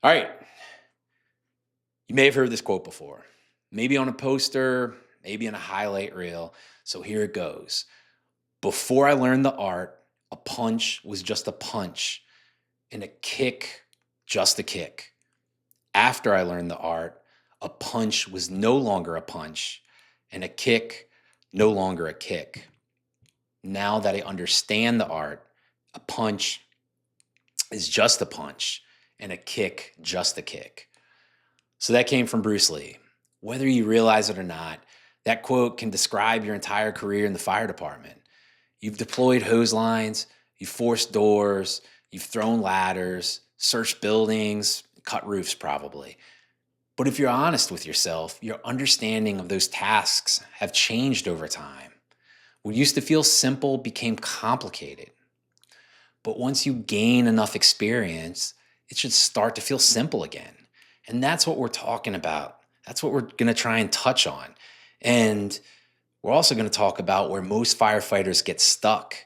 All right. You may have heard this quote before, maybe on a poster, maybe in a highlight reel. So here it goes. Before I learned the art, a punch was just a punch and a kick just a kick. After I learned the art, a punch was no longer a punch and a kick no longer a kick. Now that I understand the art, a punch is just a punch and a kick just a kick. So that came from Bruce Lee. Whether you realize it or not, that quote can describe your entire career in the fire department. You've deployed hose lines, you've forced doors, you've thrown ladders, searched buildings, cut roofs probably. But if you're honest with yourself, your understanding of those tasks have changed over time. What used to feel simple became complicated. But once you gain enough experience, it should start to feel simple again. And that's what we're talking about. That's what we're going to try and touch on. And we're also going to talk about where most firefighters get stuck,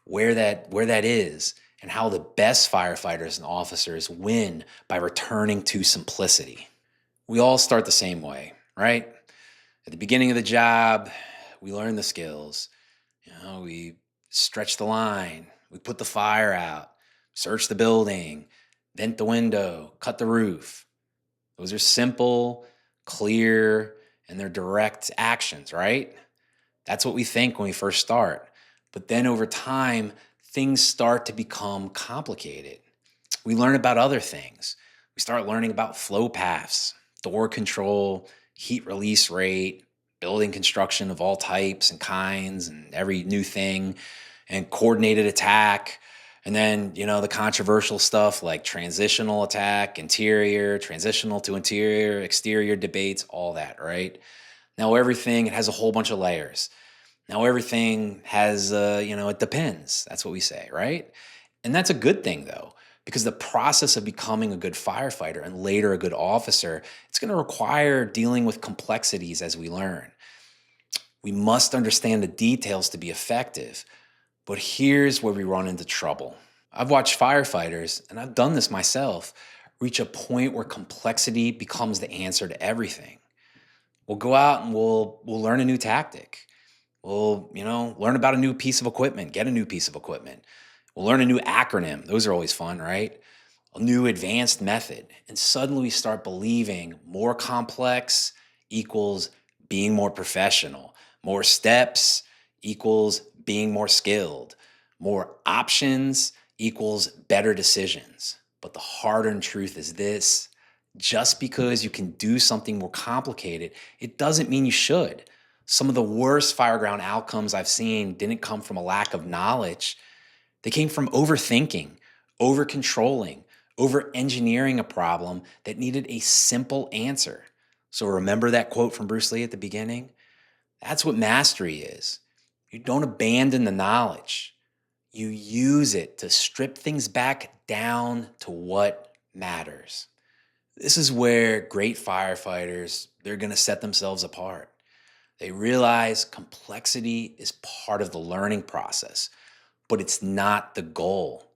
where that is, and how the best firefighters and officers win by returning to simplicity. We all start the same way, right? At the beginning of the job, we learn the skills. We stretch the line, we put the fire out, search the building, vent the window, cut the roof. Those are simple, clear, and they're direct actions, right? That's what we think when we first start. But then over time, things start to become complicated. We learn about other things. We start learning about flow paths, door control, heat release rate, building construction of all types and kinds and every new thing, and coordinated attack. And then, the controversial stuff like transitional attack, interior, transitional to interior, exterior debates, all that, right? Now everything, it has a whole bunch of layers. Now everything has, it depends. That's what we say, right? And that's a good thing though, because the process of becoming a good firefighter and later a good officer, it's going to require dealing with complexities as we learn. We must understand the details to be effective. But here's where we run into trouble. I've watched firefighters, and I've done this myself, reach a point where complexity becomes the answer to everything. We'll go out and we'll learn a new tactic. We'll, learn about a new piece of equipment, get a new piece of equipment. We'll learn a new acronym. Those are always fun, right? A new advanced method. And suddenly we start believing more complex equals being more professional. More steps equals being more skilled. More options equals better decisions. But the hard-earned truth is this: just because you can do something more complicated, it doesn't mean you should. Some of the worst Fireground outcomes I've seen didn't come from a lack of knowledge. They came from overthinking, over-controlling, over-engineering a problem that needed a simple answer. So remember that quote from Bruce Lee at the beginning? That's what mastery is. You don't abandon the knowledge. You use it to strip things back down to what matters. This is where great firefighters, they're going to set themselves apart. They realize complexity is part of the learning process, but it's not the goal.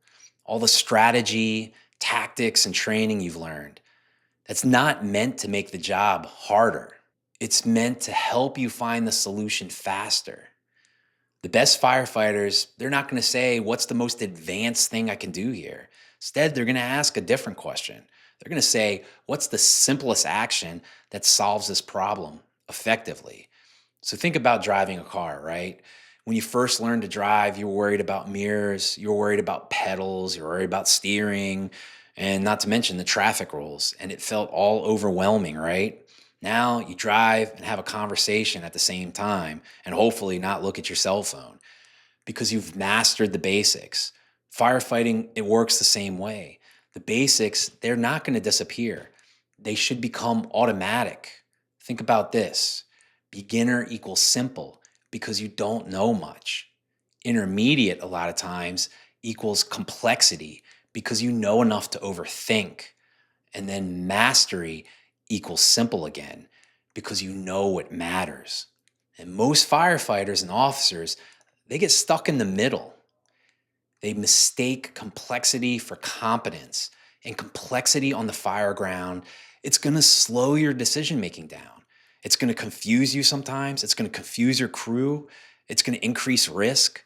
All the strategy, tactics, and training you've learned, that's not meant to make the job harder. It's meant to help you find the solution faster. The best firefighters, they're not going to say, what's the most advanced thing I can do here? Instead, they're going to ask a different question. They're going to say, what's the simplest action that solves this problem effectively? So think about driving a car, right? When you first learned to drive, you were worried about mirrors, you were worried about pedals, you were worried about steering, and not to mention the traffic rules. And it felt all overwhelming, right? Now you drive and have a conversation at the same time and hopefully not look at your cell phone because you've mastered the basics. Firefighting, it works the same way. The basics, they're not going to disappear. They should become automatic. Think about this. Beginner equals simple because you don't know much. Intermediate, a lot of times, equals complexity because you know enough to overthink. And then mastery equals simple again because you know what matters. And most firefighters and officers, they get stuck in the middle. They mistake complexity for competence. and complexity on the Fireground, it's going to slow your decision making down. It's going to confuse you sometimes. It's going to confuse your crew. It's going to increase risk.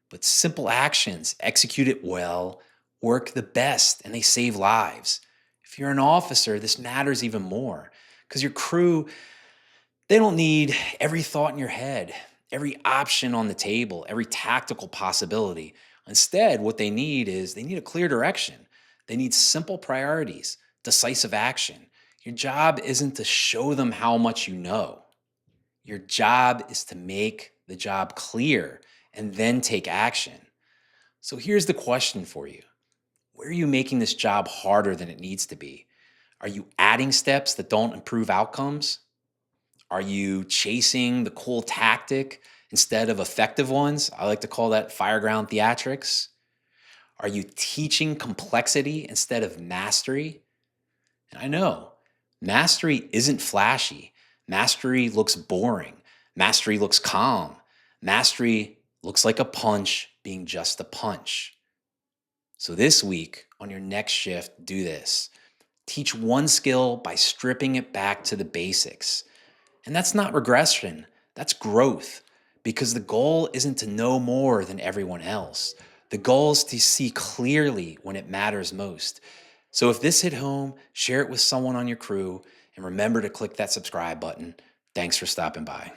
But simple actions, executed well, work the best and they save lives. If you're an officer, this matters even more because your crew, they don't need every thought in your head, every option on the table, every tactical possibility. Instead, what they need a clear direction. They need simple priorities, decisive action. Your job isn't to show them how much you know. Your job is to make the job clear and then take action. So here's the question for you. Where are you making this job harder than it needs to be? Are you adding steps that don't improve outcomes? Are you chasing the cool tactic instead of effective ones? I like to call that fireground theatrics. Are you teaching complexity instead of mastery? And I know mastery isn't flashy. Mastery looks boring. Mastery looks calm. Mastery looks like a punch being just a punch. So this week on your next shift, do this. Teach one skill by stripping it back to the basics. And that's not regression, that's growth. Because the goal isn't to know more than everyone else. The goal is to see clearly when it matters most. So if this hit home, share it with someone on your crew and remember to click that subscribe button. Thanks for stopping by.